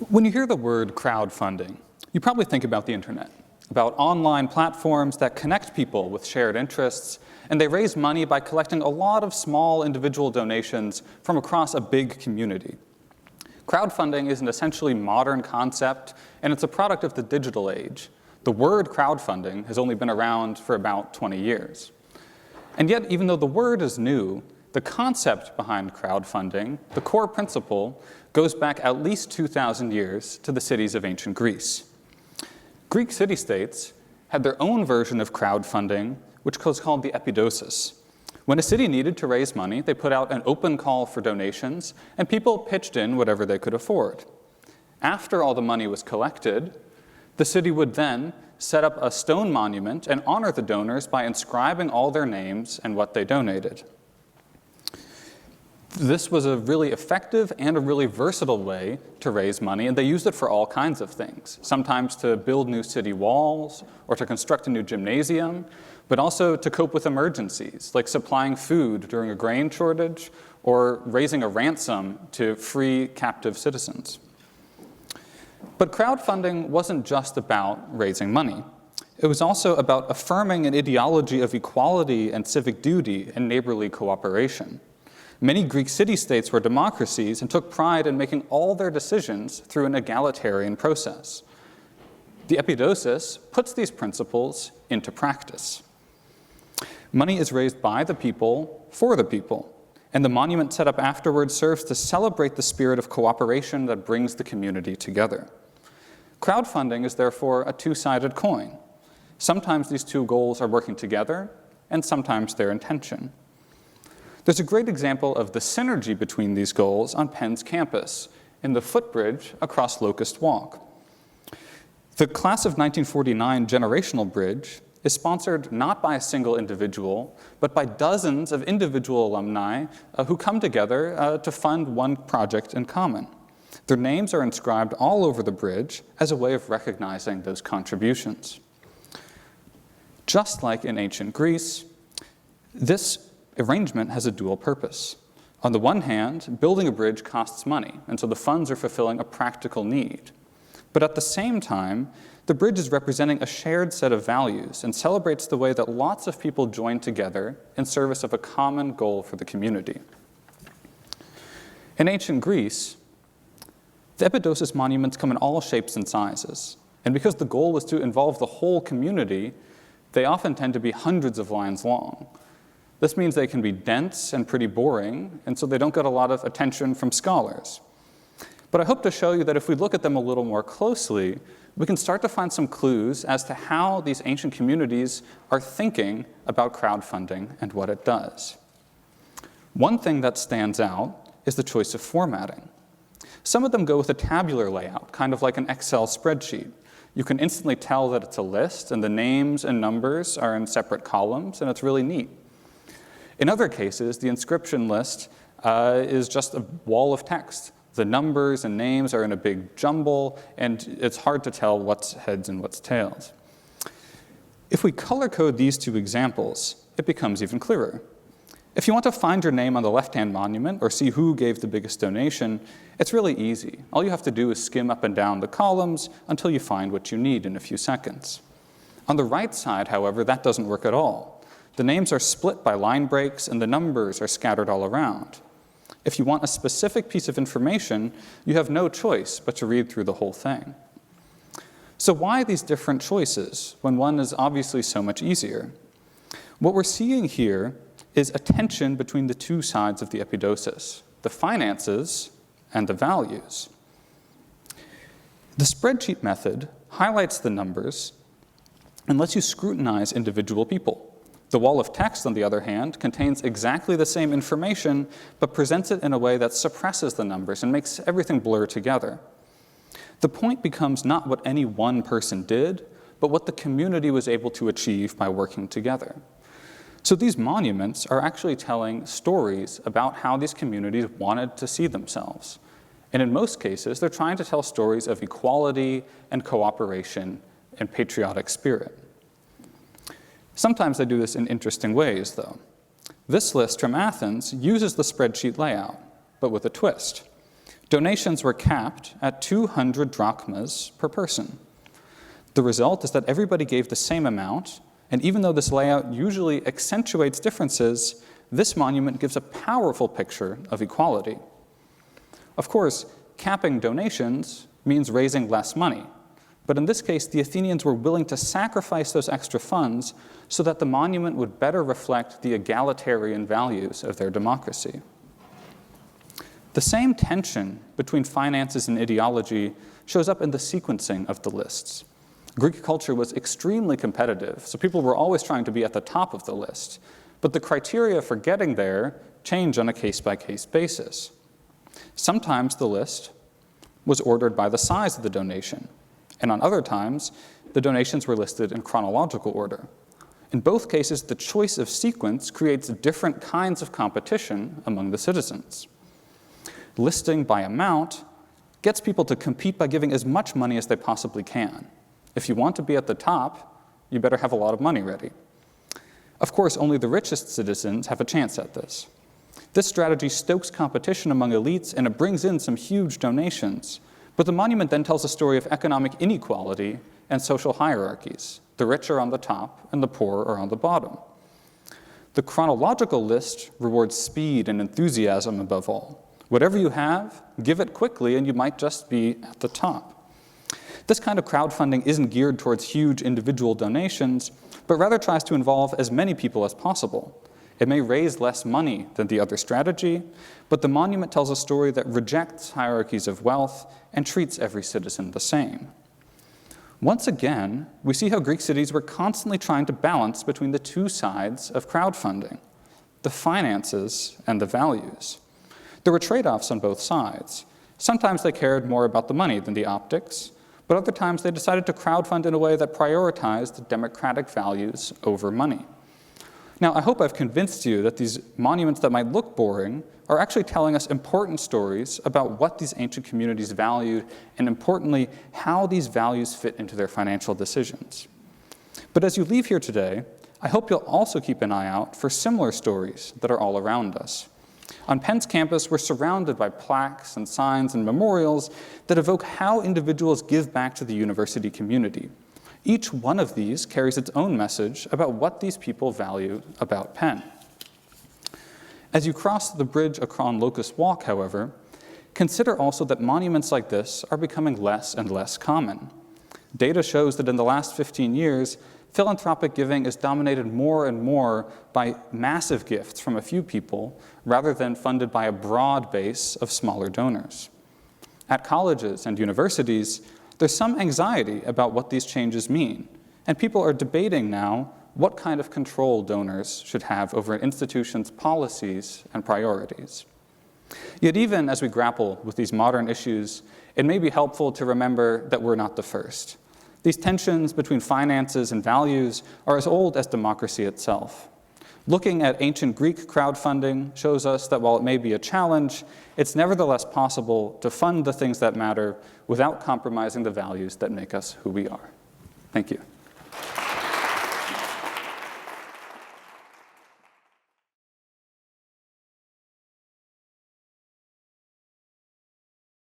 When you hear the word crowdfunding, you probably think about the internet, about online platforms that connect people with shared interests, and they raise money by collecting a lot of small individual donations from across a big community. Crowdfunding is an essentially modern concept, and it's a product of the digital age. The word crowdfunding has only been around for about 20 years. And yet, even though the word is new, the concept behind crowdfunding, the core principle, goes back at least 2,000 years to the cities of ancient Greece. Greek city-states had their own version of crowdfunding, which was called the epidosis. When a city needed to raise money, they put out an open call for donations, and people pitched in whatever they could afford. After all the money was collected, the city would then set up a stone monument and honor the donors by inscribing all their names and what they donated. This was a really effective and a really versatile way to raise money, and they used it for all kinds of things, sometimes to build new city walls or to construct a new gymnasium, but also to cope with emergencies, like supplying food during a grain shortage or raising a ransom to free captive citizens. But crowdfunding wasn't just about raising money. It was also about affirming an ideology of equality and civic duty and neighborly cooperation. Many Greek city-states were democracies and took pride in making all their decisions through an egalitarian process. The epidosis puts these principles into practice. Money is raised by the people for the people, and the monument set up afterwards serves to celebrate the spirit of cooperation that brings the community together. Crowdfunding is therefore a two-sided coin. Sometimes these two goals are working together, and sometimes they're in tension. There's a great example of the synergy between these goals on Penn's campus, in the footbridge across Locust Walk. The class of 1949 generational bridge is sponsored not by a single individual, but by dozens of individual alumni who come together to fund one project in common. Their names are inscribed all over the bridge as a way of recognizing those contributions. Just like in ancient Greece, this arrangement has a dual purpose. On the one hand, building a bridge costs money, and so the funds are fulfilling a practical need. But at the same time, the bridge is representing a shared set of values and celebrates the way that lots of people join together in service of a common goal for the community. In ancient Greece, the epidosis monuments come in all shapes and sizes, and because the goal was to involve the whole community, they often tend to be hundreds of lines long. This means they can be dense and pretty boring, and so they don't get a lot of attention from scholars. But I hope to show you that if we look at them a little more closely, we can start to find some clues as to how these ancient communities are thinking about crowdfunding and what it does. One thing that stands out is the choice of formatting. Some of them go with a tabular layout, kind of like an Excel spreadsheet. You can instantly tell that it's a list, and the names and numbers are in separate columns, and it's really neat. In other cases, the inscription list is just a wall of text. The numbers and names are in a big jumble, and it's hard to tell what's heads and what's tails. If we color code these two examples, it becomes even clearer. If you want to find your name on the left-hand monument or see who gave the biggest donation, it's really easy. All you have to do is skim up and down the columns until you find what you need in a few seconds. On the right side, however, that doesn't work at all. The names are split by line breaks, and the numbers are scattered all around. If you want a specific piece of information, you have no choice but to read through the whole thing. So why these different choices when one is obviously so much easier? What we're seeing here is a tension between the two sides of the epidosis, the finances and the values. The spreadsheet method highlights the numbers and lets you scrutinize individual people. The wall of text, on the other hand, contains exactly the same information, but presents it in a way that suppresses the numbers and makes everything blur together. The point becomes not what any one person did, but what the community was able to achieve by working together. So these monuments are actually telling stories about how these communities wanted to see themselves. And in most cases, they're trying to tell stories of equality and cooperation and patriotic spirit. Sometimes they do this in interesting ways, though. This list from Athens uses the spreadsheet layout, but with a twist. donations were capped at 200 drachmas per person. The result is that everybody gave the same amount, and even though this layout usually accentuates differences, this monument gives a powerful picture of equality. Of course, capping donations means raising less money, but in this case, the Athenians were willing to sacrifice those extra funds so that the monument would better reflect the egalitarian values of their democracy. The same tension between finances and ideology shows up in the sequencing of the lists. Greek culture was extremely competitive, so people were always trying to be at the top of the list. But the criteria for getting there change on a case-by-case basis. Sometimes the list was ordered by the size of the donation, and on other times, the donations were listed in chronological order. In both cases, the choice of sequence creates different kinds of competition among the citizens. Listing by amount gets people to compete by giving as much money as they possibly can. If you want to be at the top, you better have a lot of money ready. Of course, only the richest citizens have a chance at this. This strategy stokes competition among elites, and it brings in some huge donations. But the monument then tells a story of economic inequality and social hierarchies. The rich are on the top, and the poor are on the bottom. The chronological list rewards speed and enthusiasm above all. Whatever you have, give it quickly, and you might just be at the top. This kind of crowdfunding isn't geared towards huge individual donations, but rather tries to involve as many people as possible. It may raise less money than the other strategy, but the monument tells a story that rejects hierarchies of wealth and treats every citizen the same. Once again, we see how Greek cities were constantly trying to balance between the two sides of crowdfunding, the finances and the values. There were trade-offs on both sides. Sometimes they cared more about the money than the optics, but other times they decided to crowdfund in a way that prioritized democratic values over money. Now, I hope I've convinced you that these monuments that might look boring are actually telling us important stories about what these ancient communities valued, and importantly, how these values fit into their financial decisions. But as you leave here today, I hope you'll also keep an eye out for similar stories that are all around us. On Penn's campus, we're surrounded by plaques and signs and memorials that evoke how individuals give back to the university community. Each one of these carries its own message about what these people value about Penn. As you cross the bridge across Locust Walk, however, consider also that monuments like this are becoming less and less common. Data shows that in the last 15 years, philanthropic giving is dominated more and more by massive gifts from a few people rather than funded by a broad base of smaller donors. At colleges and universities, there's some anxiety about what these changes mean, and people are debating now what kind of control donors should have over an institution's policies and priorities. Yet even as we grapple with these modern issues, it may be helpful to remember that we're not the first. These tensions between finances and values are as old as democracy itself. Looking at ancient Greek crowdfunding shows us that while it may be a challenge, it's nevertheless possible to fund the things that matter without compromising the values that make us who we are. Thank you.